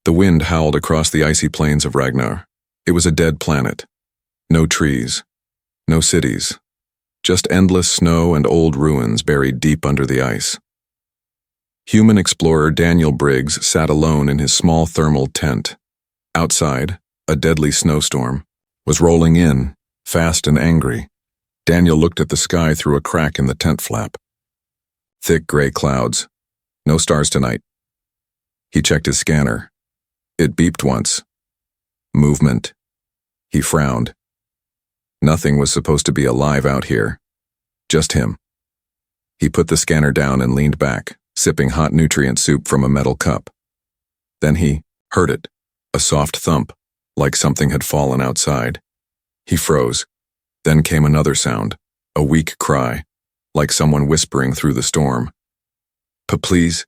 The wind howled across the icy plains of Ragnar. It was a dead planet. No trees. No cities. Just endless snow and old ruins buried deep under the ice. Human explorer Daniel Briggs sat alone in his small thermal tent. Outside, a deadly snowstorm was rolling in, fast and angry. Daniel looked at the sky through a crack in the tent flap. Thick gray clouds. No stars tonight. He checked his scanner. It beeped once. Movement. He frowned. Nothing was supposed to be alive out here. Just him. He put the scanner down and leaned back, sipping hot nutrient soup from a metal cup. Then he heard it, a soft thump, like something had fallen outside. He froze. Then came another sound, a weak cry, like someone whispering through the storm. Please."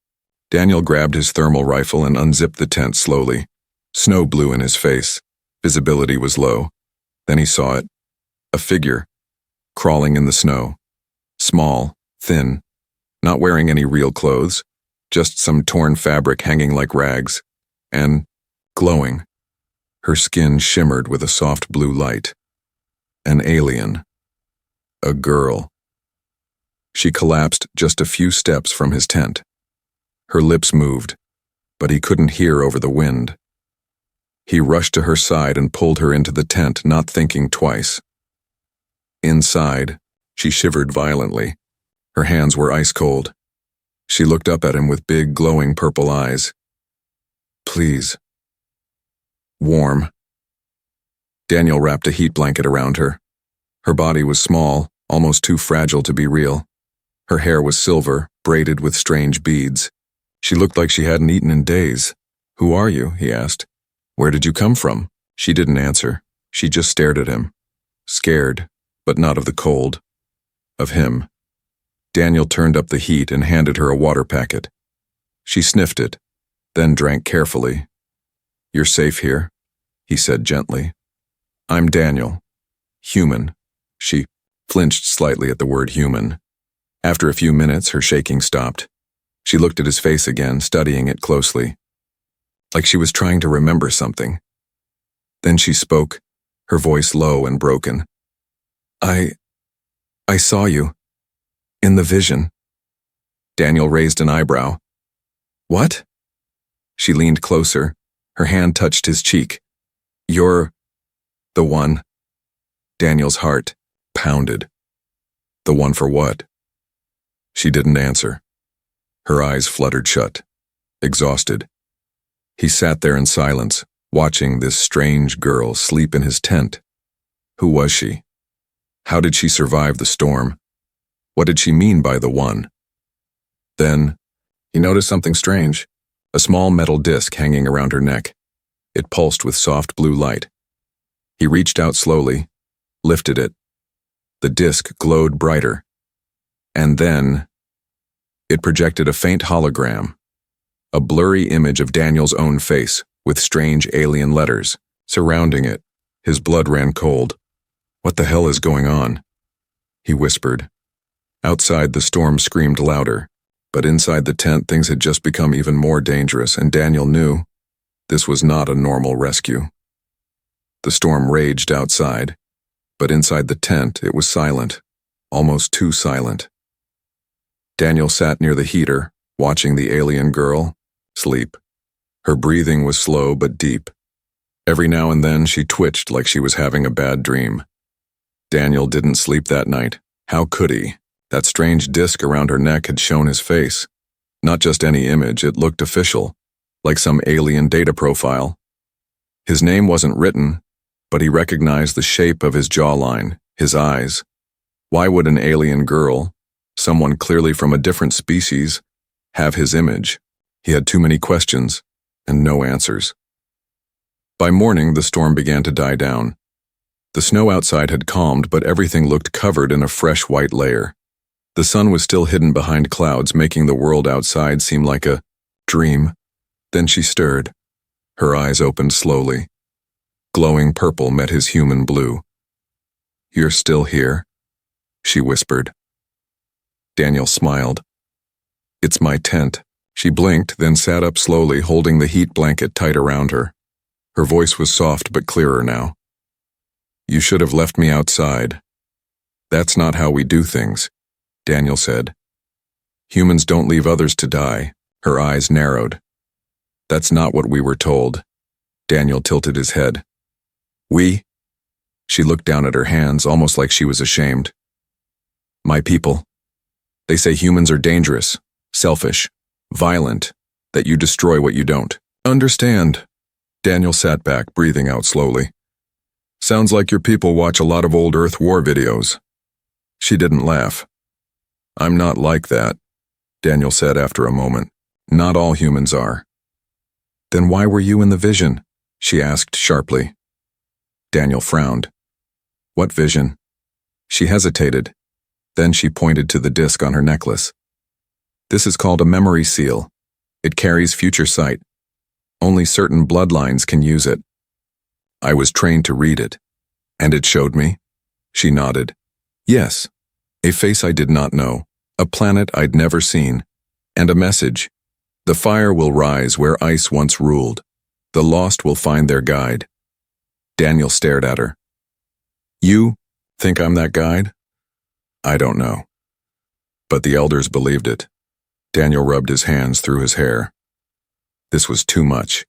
Daniel grabbed his thermal rifle and unzipped the tent slowly. Snow blew in his face. Visibility was low. Then he saw it. A figure, crawling in the snow. Small, thin, not wearing any real clothes, just some torn fabric hanging like rags, and glowing. Her skin shimmered with a soft blue light. An alien. A girl. She collapsed just a few steps from his tent. Her lips moved, but he couldn't hear over the wind. He rushed to her side and pulled her into the tent, not thinking twice. Inside, she shivered violently. Her hands were ice cold. She looked up at him with big, glowing purple eyes. "Please." Warm. Daniel wrapped a heat blanket around her. Her body was small, almost too fragile to be real. Her hair was silver, braided with strange beads. She looked like she hadn't eaten in days. "Who are you?" he asked. "Where did you come from?" She didn't answer. She just stared at him. Scared, but not of the cold. Of him. Daniel turned up the heat and handed her a water packet. She sniffed it, then drank carefully. "You're safe here," he said gently. "I'm Daniel. Human." She flinched slightly at the word human. After a few minutes, her shaking stopped. She looked at his face again, studying it closely, like she was trying to remember something. Then she spoke, her voice low and broken. I saw you. In the vision." Daniel raised an eyebrow. "What?" She leaned closer. Her hand touched his cheek. "You're the one." Daniel's heart pounded. The one for what? She didn't answer. Her eyes fluttered shut, exhausted. He sat there in silence, watching this strange girl sleep in his tent. Who was she? How did she survive the storm? What did she mean by the one? Then, he noticed something strange, a small metal disc hanging around her neck. It pulsed with soft blue light. He reached out slowly, lifted it. The disc glowed brighter. And then, it projected a faint hologram, a blurry image of Daniel's own face with strange alien letters surrounding it. His blood ran cold. "What the hell is going on?" he whispered. Outside, the storm screamed louder, but inside the tent things had just become even more dangerous, and Daniel knew this was not a normal rescue. The storm raged outside, but inside the tent it was silent, almost too silent. Daniel sat near the heater, watching the alien girl sleep. Her breathing was slow but deep. Every now and then she twitched like she was having a bad dream. Daniel didn't sleep that night. How could he? That strange disc around her neck had shown his face. Not just any image, it looked official, like some alien data profile. His name wasn't written, but he recognized the shape of his jawline, his eyes. Why would an alien girl, someone clearly from a different species, have his image? He had too many questions and no answers. By morning, the storm began to die down. The snow outside had calmed, but everything looked covered in a fresh white layer. The sun was still hidden behind clouds, making the world outside seem like a dream. Then she stirred. Her eyes opened slowly. Glowing purple met his human blue. "You're still here?" she whispered. Daniel smiled. "It's my tent," She blinked, then sat up slowly, holding the heat blanket tight around her. Her voice was soft but clearer now. "You should have left me outside. That's not how we do things," Daniel said. "Humans don't leave others to die." Her eyes narrowed. "That's not what we were told." Daniel tilted his head. "We?" She looked down at her hands, almost like she was ashamed. "My people. They say humans are dangerous, selfish, violent, that you destroy what you don't understand." Daniel sat back, breathing out slowly. "Sounds like your people watch a lot of old Earth war videos." She didn't laugh. "I'm not like that," Daniel said after a moment. "Not all humans are." "Then why were you in the vision?" she asked sharply. Daniel frowned. "What vision?" She hesitated. Then she pointed to the disc on her necklace. "This is called a memory seal. It carries future sight. Only certain bloodlines can use it. I was trained to read it. And it showed me?" She nodded. "Yes. A face I did not know, a planet I'd never seen, and a message. The fire will rise where ice once ruled. The lost will find their guide." Daniel stared at her. "You think I'm that guide?" "I don't know." But the elders believed it. Daniel rubbed his hands through his hair. This was too much.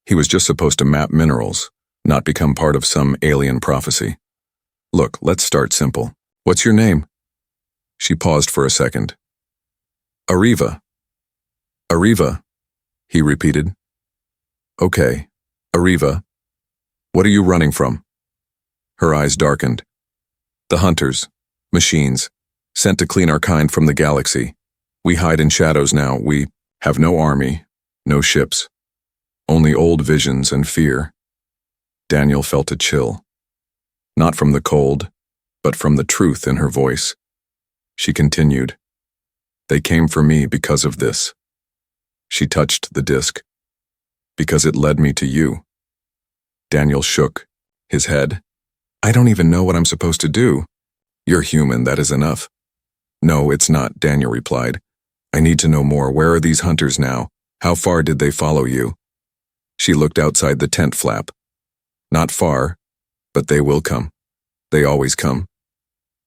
He was just supposed to map minerals, not become part of some alien prophecy. "Look, let's start simple. What's your name?" She paused for a second. "Arriva." "Arriva," he repeated. "Okay, Arriva. What are you running from?" Her eyes darkened. "The hunters, machines, sent to clean our kind from the galaxy. We hide in shadows now. We have no army, no ships, only old visions and fear." Daniel felt a chill. Not from the cold, but from the truth in her voice. She continued, "They came for me because of this." She touched the disc. "Because it led me to you." Daniel shook his head. "I don't even know what I'm supposed to do." "You're human, that is enough." "No, it's not," Daniel replied. "I need to know more. Where are these hunters now? How far did they follow you?" She looked outside the tent flap. "Not far, but they will come. They always come."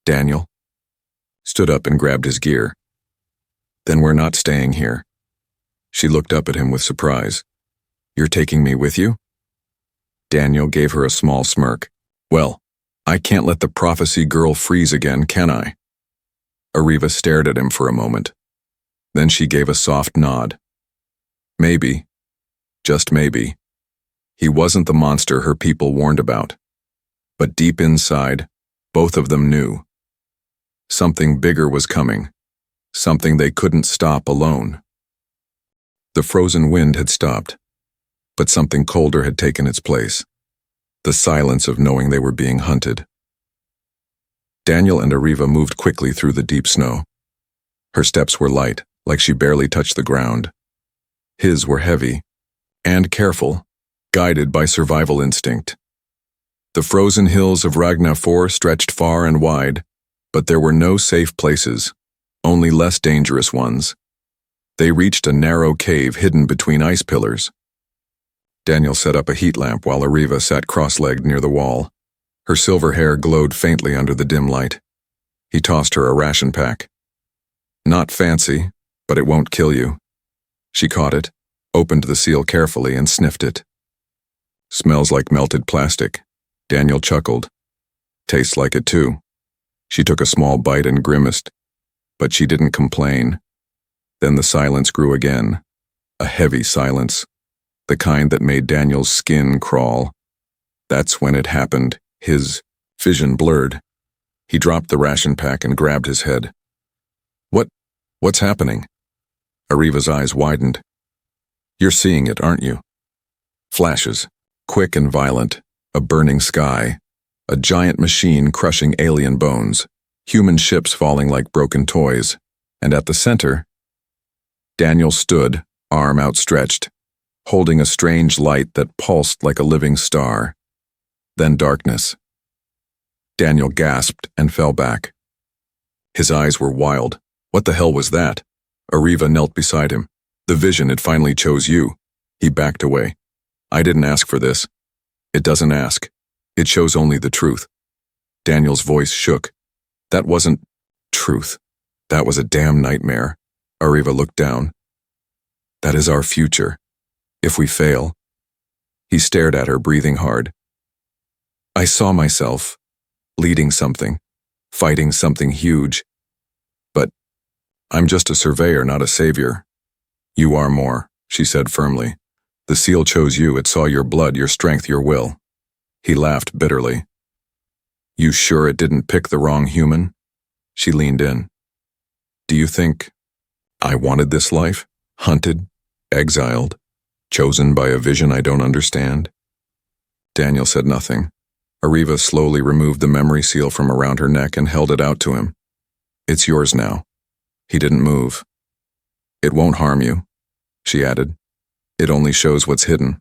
Daniel stood up and grabbed his gear. "Then we're not staying here." She looked up at him with surprise. "You're taking me with you?" Daniel gave her a small smirk. "Well, I can't let the prophecy girl freeze again, can I?" Arriva stared at him for a moment. Then she gave a soft nod. Maybe, just maybe, he wasn't the monster her people warned about. But deep inside, both of them knew. Something bigger was coming, something they couldn't stop alone. The frozen wind had stopped, but something colder had taken its place. The silence of knowing they were being hunted. Daniel and Arriva moved quickly through the deep snow. Her steps were light, like she barely touched the ground. His were heavy and careful, guided by survival instinct. The frozen hills of Ragnar 4 stretched far and wide, but there were no safe places, only less dangerous ones. They reached a narrow cave hidden between ice pillars. Daniel set up a heat lamp while Arriva sat cross-legged near the wall. Her silver hair glowed faintly under the dim light. He tossed her a ration pack. "Not fancy, but it won't kill you." She caught it, opened the seal carefully, and sniffed it. "Smells like melted plastic." Daniel chuckled. "Tastes like it too." She took a small bite and grimaced, but she didn't complain. Then the silence grew again, a heavy silence, the kind that made Daniel's skin crawl. That's when it happened. His vision blurred. He dropped the ration pack and grabbed his head. What's happening?" Arriva's eyes widened. "You're seeing it, aren't you?" Flashes, quick and violent, a burning sky, a giant machine crushing alien bones, human ships falling like broken toys, and at the center, Daniel stood, arm outstretched, holding a strange light that pulsed like a living star. Then darkness. Daniel gasped and fell back. His eyes were wild. What the hell was that? Arriva knelt beside him. The vision, it finally chose you. He backed away. I didn't ask for this. It doesn't ask. It shows only the truth. Daniel's voice shook. That wasn't truth. That was a damn nightmare. Ariva looked down. That is our future. If we fail. He stared at her, breathing hard. I saw myself leading something, fighting something huge. But I'm just a surveyor, not a savior. You are more, she said firmly. The seal chose you. It saw your blood, your strength, your will. He laughed bitterly. You sure it didn't pick the wrong human? She leaned in. Do you think I wanted this life? Hunted, exiled, chosen by a vision I don't understand? Daniel said nothing. Ariva slowly removed the memory seal from around her neck and held it out to him. It's yours now. He didn't move. It won't harm you, she added. It only shows what's hidden.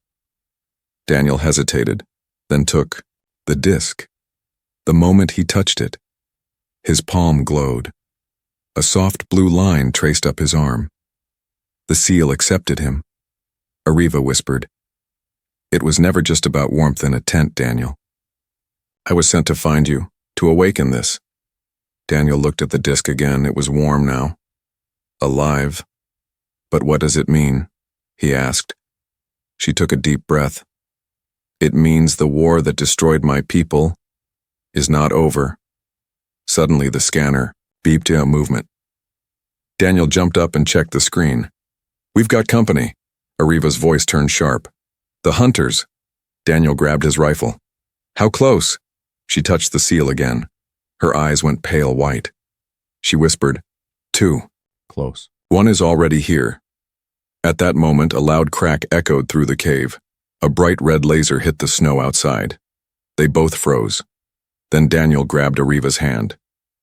Daniel hesitated, then took the disc. The moment he touched it, his palm glowed. A soft blue line traced up his arm. The seal accepted him. Ariva whispered. It was never just about warmth in a tent, Daniel. I was sent to find you, to awaken this. Daniel looked at the disc again. It was warm now. Alive. But what does it mean? He asked. She took a deep breath. It means the war that destroyed my people is not over. Suddenly the scanner beeped a movement. Daniel jumped up and checked the screen. We've got company. Ariva's voice turned sharp. The hunters. Daniel grabbed his rifle. How close? She touched the seal again. Her eyes went pale white. She whispered, 2. Close. 1 is already here. At that moment, a loud crack echoed through the cave. A bright red laser hit the snow outside. They both froze. Then Daniel grabbed Ariva's hand.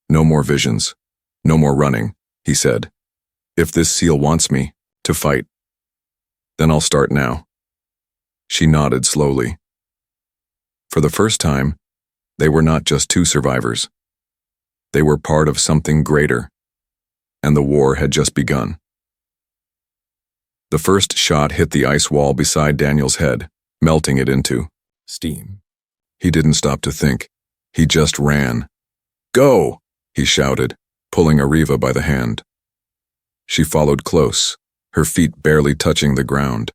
No more visions. No more running, he said. If this seal wants me to fight, then I'll start now. She nodded slowly. For the first time, they were not just 2 survivors. They were part of something greater, and the war had just begun. The first shot hit the ice wall beside Daniel's head, melting it into Steam. He didn't stop to think. He just ran. Go! He shouted, pulling Ariva by the hand. She followed close, her feet barely touching the ground.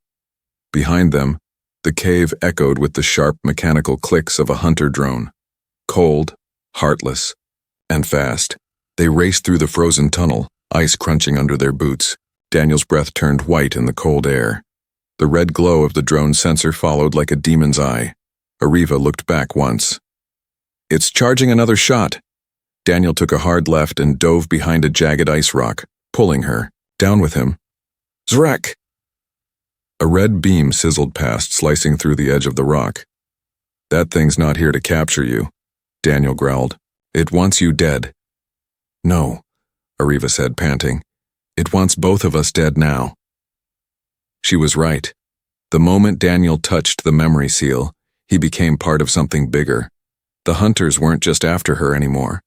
Behind them, the cave echoed with the sharp mechanical clicks of a hunter drone. Cold, heartless, and fast. They raced through the frozen tunnel, ice crunching under their boots. Daniel's breath turned white in the cold air. The red glow of the drone sensor followed like a demon's eye. Ariva looked back once. It's charging another shot. Daniel took a hard left and dove behind a jagged ice rock, pulling her. Down with him. Zrak! A red beam sizzled past, slicing through the edge of the rock. That thing's not here to capture you, Daniel growled. It wants you dead. No, Ariva said, panting. It wants both of us dead now. She was right. The moment Daniel touched the memory seal, he became part of something bigger. The hunters weren't just after her anymore.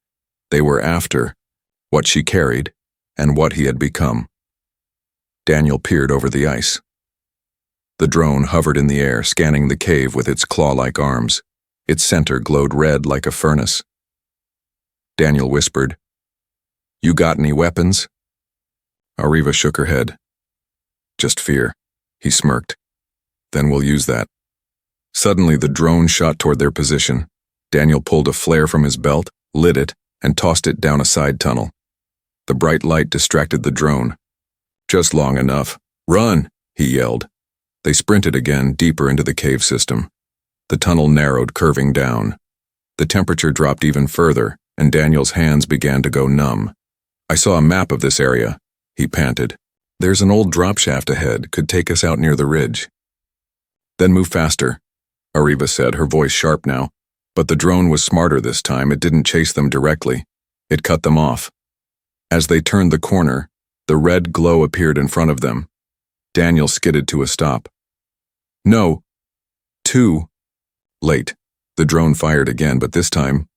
They were after what she carried and what he had become. Daniel peered over the ice. The drone hovered in the air, scanning the cave with its claw-like arms. Its center glowed red like a furnace. Daniel whispered, You got any weapons? Ariva shook her head. Just fear, he smirked. Then we'll use that. Suddenly the drone shot toward their position. Daniel pulled a flare from his belt, lit it, and tossed it down a side tunnel. The bright light distracted the drone. Just long enough. Run, he yelled. They sprinted again, deeper into the cave system. The tunnel narrowed, curving down. The temperature dropped even further, and Daniel's hands began to go numb. I saw a map of this area, he panted. There's an old drop shaft ahead, could take us out near the ridge. Then move faster, Ariva said, her voice sharp now. But the drone was smarter this time. It didn't chase them directly. It cut them off. As they turned the corner, the red glow appeared in front of them. Daniel skidded to a stop. No. Too late. The drone fired again, but this time,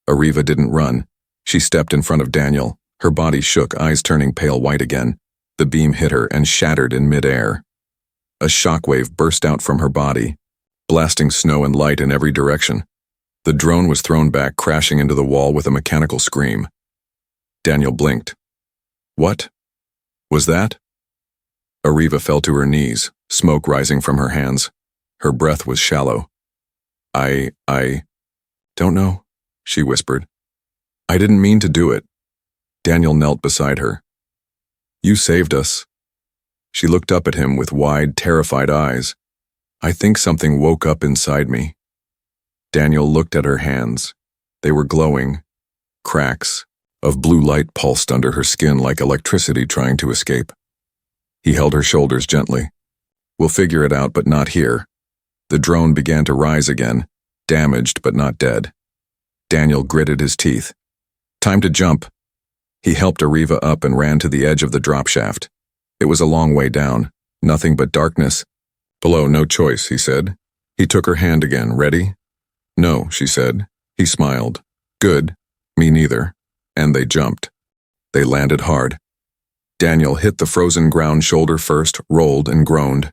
Ariva didn't run. She stepped in front of Daniel. Her body shook, eyes turning pale white again. The beam hit her and shattered in midair. A shockwave burst out from her body, blasting snow and light in every direction. The drone was thrown back, crashing into the wall with a mechanical scream. Daniel blinked. What was that? Ariva fell to her knees, smoke rising from her hands. Her breath was shallow. I don't know, she whispered. I didn't mean to do it. Daniel knelt beside her. You saved us. She looked up at him with wide, terrified eyes. I think something woke up inside me. Daniel looked at her hands. They were glowing. Cracks of blue light pulsed under her skin like electricity trying to escape. He held her shoulders gently. We'll figure it out, but not here. The drone began to rise again, damaged but not dead. Daniel gritted his teeth. Time to jump. He helped Ariva up and ran to the edge of the drop shaft. It was a long way down, nothing but darkness. Below, no choice, he said. He took her hand again. Ready? No, she said. He smiled. Good. Me neither. And they jumped. They landed hard. Daniel hit the frozen ground shoulder first, rolled and groaned.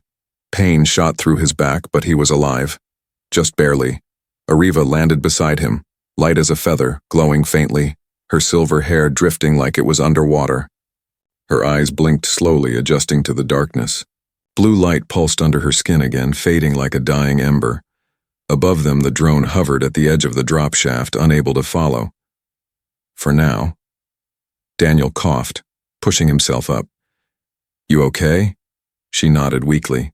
Pain shot through his back, but he was alive. Just barely. Ariva landed beside him, light as a feather, glowing faintly, her silver hair drifting like it was underwater. Her eyes blinked slowly, adjusting to the darkness. Blue light pulsed under her skin again, fading like a dying ember. Above them, the drone hovered at the edge of the drop shaft, unable to follow. For now. Daniel coughed, pushing himself up. You okay? She nodded weakly.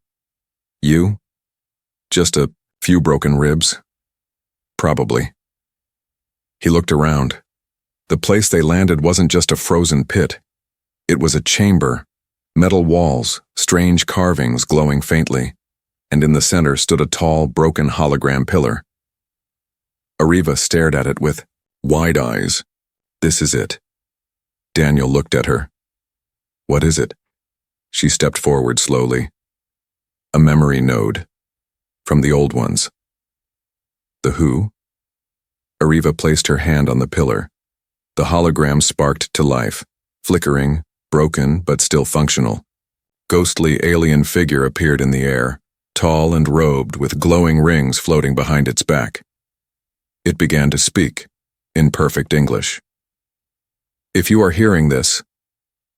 You? Just a few broken ribs? Probably. He looked around. The place they landed wasn't just a frozen pit. It was a chamber, metal walls, strange carvings glowing faintly, and in the center stood a tall, broken hologram pillar. Ariva stared at it with wide eyes. This is it. Daniel looked at her. What is it? She stepped forward slowly. A memory node. From the old ones. The who? Ariva placed her hand on the pillar. The hologram sparked to life, flickering, broken but still functional. Ghostly alien figure appeared in the air, tall and robed with glowing rings floating behind its back. It began to speak, in perfect English. If you are hearing this,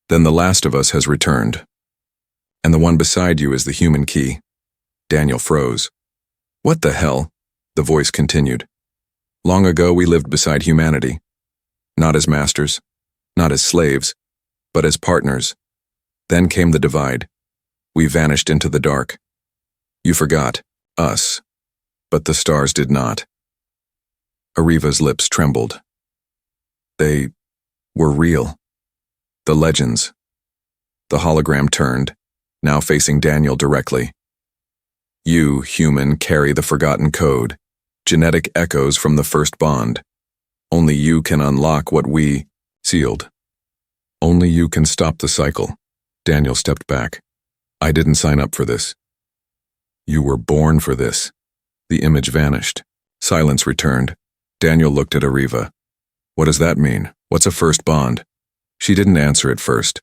then the last of us has returned. And the one beside you is the human key. Daniel froze. What the hell? The voice continued. Long ago we lived beside humanity. Not as masters, not as slaves, but as partners. Then came the divide. We vanished into the dark. You forgot, us, but the stars did not. Ariva's lips trembled. They were real. The legends. The hologram turned, now facing Daniel directly. You, human, carry the forgotten code, genetic echoes from the first bond. Only you can unlock what we sealed. Only you can stop the cycle. Daniel stepped back. I didn't sign up for this. You were born for this. The image vanished. Silence returned. Daniel looked at Ariva. What does that mean? What's a first bond? She didn't answer at first.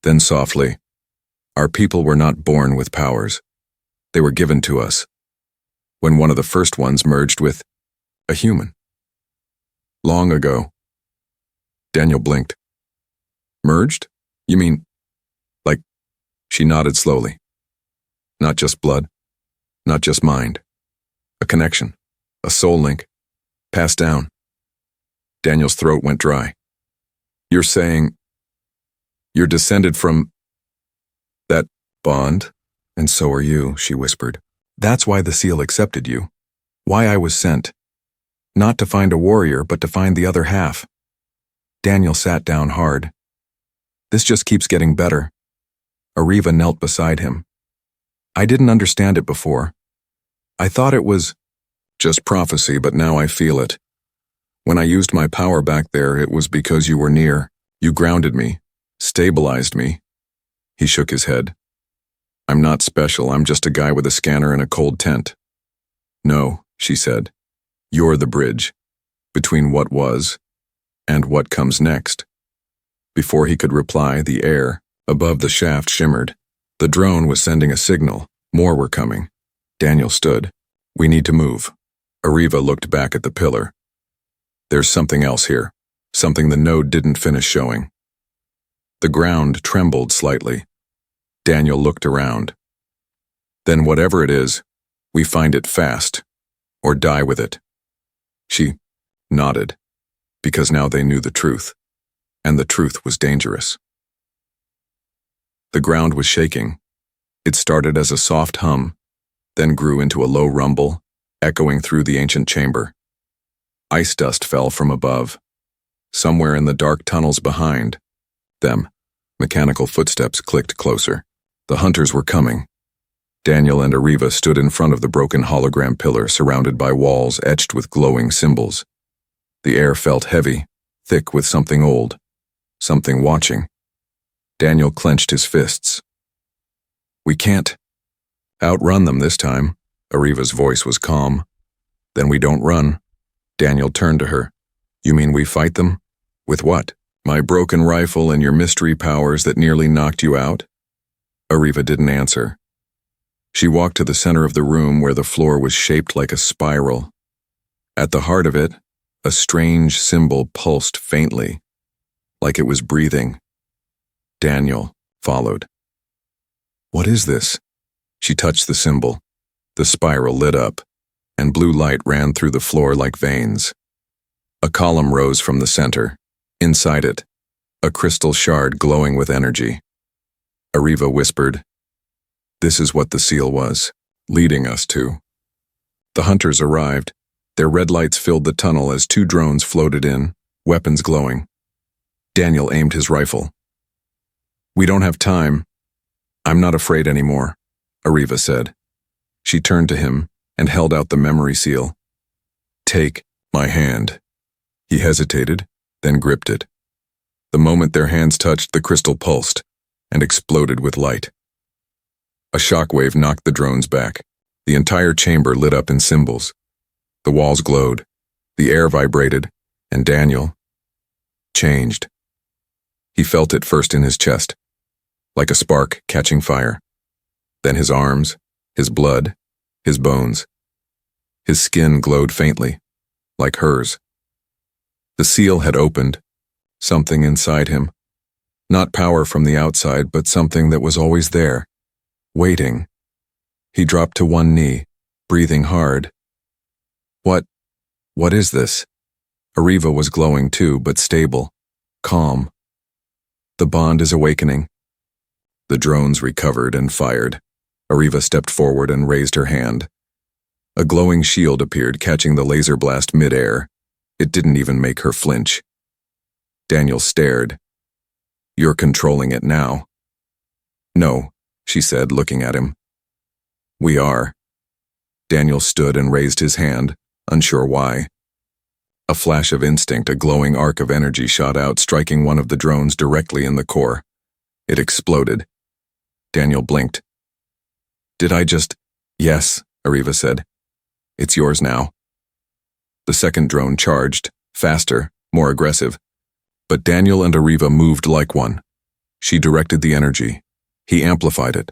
Then softly, our people were not born with powers. They were given to us. When one of the first ones merged with a human. Long ago. Daniel blinked. Merged? You mean, like, she nodded slowly. Not just blood, not just mind. A connection, a soul link, passed down. Daniel's throat went dry. You're saying you're descended from that bond? And so are you, she whispered. That's why the seal accepted you. Why I was sent. Not to find a warrior, but to find the other half. Daniel sat down hard. This just keeps getting better. Ariva knelt beside him. I didn't understand it before. I thought it was just prophecy, but now I feel it. When I used my power back there, it was because you were near. You grounded me, stabilized me. He shook his head. I'm not special, I'm just a guy with a scanner and a cold tent. No, she said. You're the bridge between what was and what comes next. Before he could reply, the air, Above the shaft shimmered. The drone was sending a signal. More were coming. Daniel stood. We need to move. Ariva looked back at the pillar. There's something else here. Something the node didn't finish showing. The ground trembled slightly. Daniel looked around. Then whatever it is, we find it fast, or die with it. She nodded, because now they knew the truth, and the truth was dangerous. The ground was shaking. It started as a soft hum, then grew into a low rumble, echoing through the ancient chamber. Ice dust fell from above. Somewhere in the dark tunnels behind them, mechanical footsteps clicked closer. The hunters were coming. Daniel and Ariva stood in front of the broken hologram pillar surrounded by walls etched with glowing symbols. The air felt heavy, thick with something old, something watching. Daniel clenched his fists. We can't outrun them this time. Ariva's voice was calm. Then we don't run. Daniel turned to her. You mean we fight them? With what? My broken rifle and your mystery powers that nearly knocked you out? Ariva didn't answer. She walked to the center of the room where the floor was shaped like a spiral. At the heart of it, a strange symbol pulsed faintly, like it was breathing. Daniel followed. What is this? She touched the symbol. The spiral lit up, and blue light ran through the floor like veins. A column rose from the center. Inside it, a crystal shard glowing with energy. Ariva whispered, This is what the seal was, leading us to. The hunters arrived. Their red lights filled the tunnel as two drones floated in, weapons glowing. Daniel aimed his rifle. We don't have time. I'm not afraid anymore, Ariva said. She turned to him and held out the memory seal. Take my hand. He hesitated, then gripped it. The moment their hands touched, the crystal pulsed and exploded with light. A shockwave knocked the drones back. The entire chamber lit up in symbols. The walls glowed, the air vibrated, and Daniel changed. He felt it first in his chest, like a spark catching fire. Then his arms, his blood, his bones. His skin glowed faintly, like hers. The seal had opened, something inside him. Not power from the outside, but something that was always there, waiting. He dropped to one knee, breathing hard. What is this? Ariva was glowing too, but stable, calm. The bond is awakening. The drones recovered and fired. Ariva stepped forward and raised her hand. A glowing shield appeared, catching the laser blast mid-air. It didn't even make her flinch. Daniel stared. You're controlling it now. No, she said, looking at him. We are. Daniel stood and raised his hand, unsure why. A flash of instinct, a glowing arc of energy shot out, striking one of the drones directly in the core. It exploded. Daniel blinked. Did I just... Yes, Ariva said. It's yours now. The second drone charged, faster, more aggressive. But Daniel and Ariva moved like one. She directed the energy. He amplified it.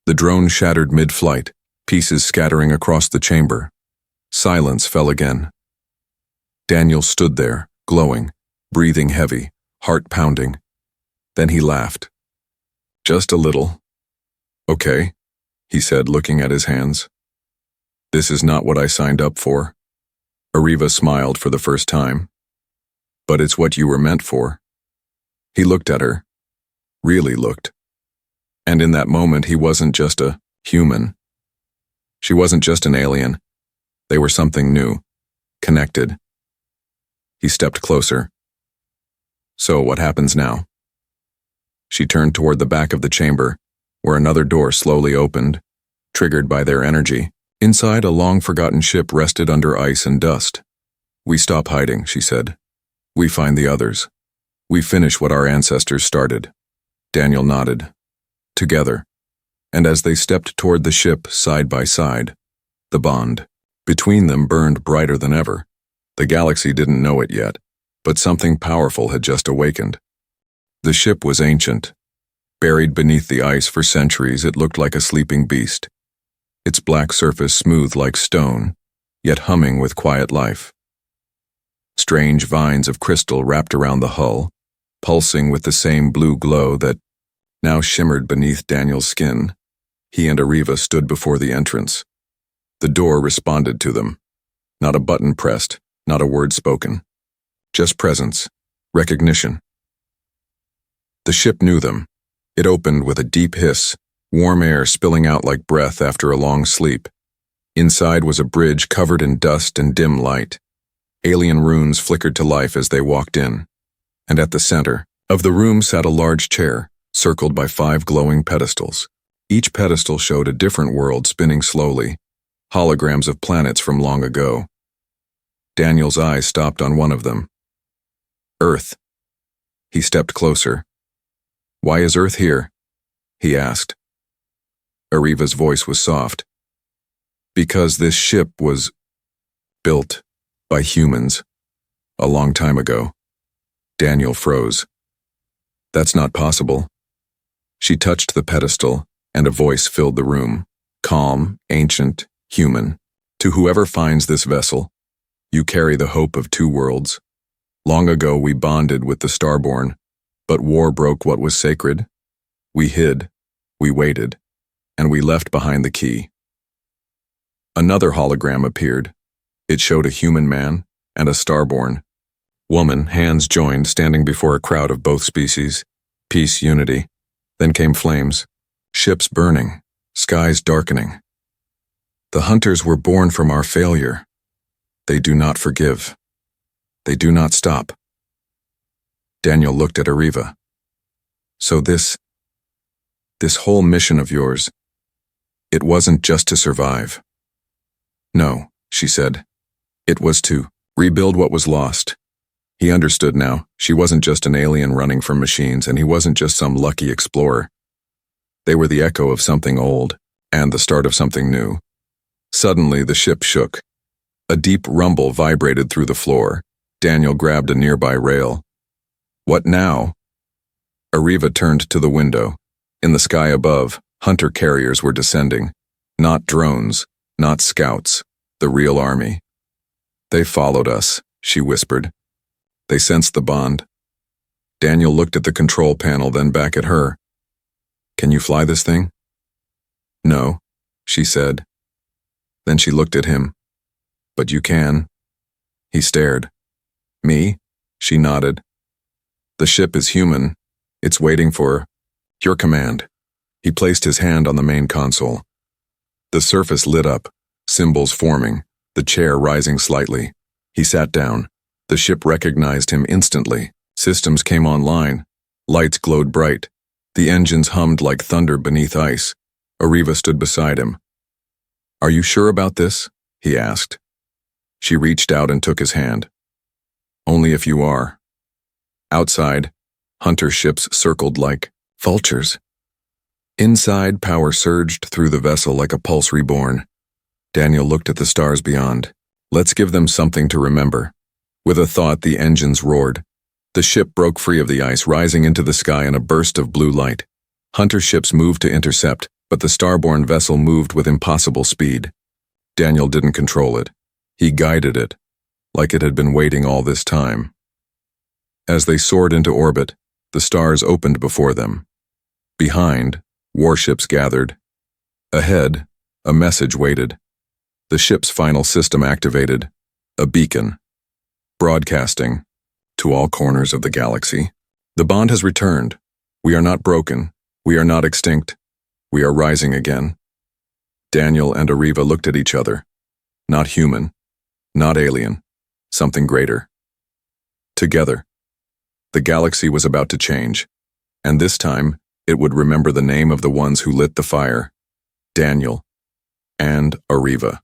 The drone shattered mid-flight, pieces scattering across the chamber. Silence fell again. Daniel stood there, glowing, breathing heavy, heart pounding. Then he laughed. Just a little. Okay, he said, looking at his hands. This is not what I signed up for. Ariva smiled for the first time. But it's what you were meant for. He looked at her. Really looked. And in that moment, he wasn't just a human. She wasn't just an alien. They were something new, connected. He stepped closer. So what happens now? She turned toward the back of the chamber, where another door slowly opened, triggered by their energy. Inside, a long-forgotten ship rested under ice and dust. We stop hiding, she said. We find the others. We finish what our ancestors started. Daniel nodded. Together. And as they stepped toward the ship side by side, the bond between them burned brighter than ever. The galaxy didn't know it yet, but something powerful had just awakened. The ship was ancient, Buried beneath the ice for centuries, it looked like a sleeping beast, its black surface smooth like stone, yet humming with quiet life. Strange vines of crystal wrapped around the hull, pulsing with the same blue glow that now shimmered beneath Daniel's skin. He and Ariva stood before the entrance. The door responded to them. Not a button pressed, not a word spoken. Just presence, recognition. The ship knew them. It opened with a deep hiss, warm air spilling out like breath after a long sleep. Inside was a bridge covered in dust and dim light. Alien runes flickered to life as they walked in. And at the center of the room sat a large chair, circled by 5 glowing pedestals. Each pedestal showed a different world spinning slowly, holograms of planets from long ago. Daniel's eyes stopped on one of them. Earth. He stepped closer. "Why is Earth here?" he asked. Ariva's voice was soft. "Because this ship was built by humans a long time ago." Daniel froze. "That's not possible." She touched the pedestal, and a voice filled the room, calm, ancient, human. "To whoever finds this vessel, you carry the hope of 2 worlds. Long ago we bonded with the Starborn, but war broke what was sacred. We hid, we waited, and we left behind the key." Another hologram appeared. It showed a human man and a Starborn woman, hands joined, standing before a crowd of both species. Peace, unity. Then came flames, ships burning, skies darkening. "The hunters were born from our failure. They do not forgive. They do not stop." Daniel looked at Ariva. "So this whole mission of yours, it wasn't just to survive." "No," she said. "It was to rebuild what was lost." He understood now. She wasn't just an alien running from machines, and he wasn't just some lucky explorer. They were the echo of something old, and the start of something new. Suddenly, the ship shook. A deep rumble vibrated through the floor. Daniel grabbed a nearby rail. "What now?" Ariva turned to the window. In the sky above, hunter carriers were descending. Not drones, not scouts, the real army. "They followed us," she whispered. "They sensed the bond." Daniel looked at the control panel, then back at her. "Can you fly this thing?" "No," she said. Then she looked at him. "But you can." He stared. "Me?" She nodded. "The ship is human. It's waiting for your command." He placed his hand on the main console. The surface lit up, symbols forming, the chair rising slightly. He sat down. The ship recognized him instantly. Systems came online. Lights glowed bright. The engines hummed like thunder beneath ice. Ariva stood beside him. "Are you sure about this?" he asked. She reached out and took his hand. "Only if you are." Outside, hunter ships circled like vultures. Inside, power surged through the vessel like a pulse reborn. Daniel looked at the stars beyond. "Let's give them something to remember." With a thought, the engines roared. The ship broke free of the ice, rising into the sky in a burst of blue light. Hunter ships moved to intercept, but the starborn vessel moved with impossible speed. Daniel didn't control it. He guided it, like it had been waiting all this time. As they soared into orbit, the stars opened before them. Behind, warships gathered. Ahead, a message waited. The ship's final system activated, a beacon, broadcasting to all corners of the galaxy. "The bond has returned. We are not broken. We are not extinct. We are rising again." Daniel and Ariva looked at each other. Not human, not alien, something greater. Together, the galaxy was about to change, and this time it would remember the name of the ones who lit the fire: Daniel and Ariva.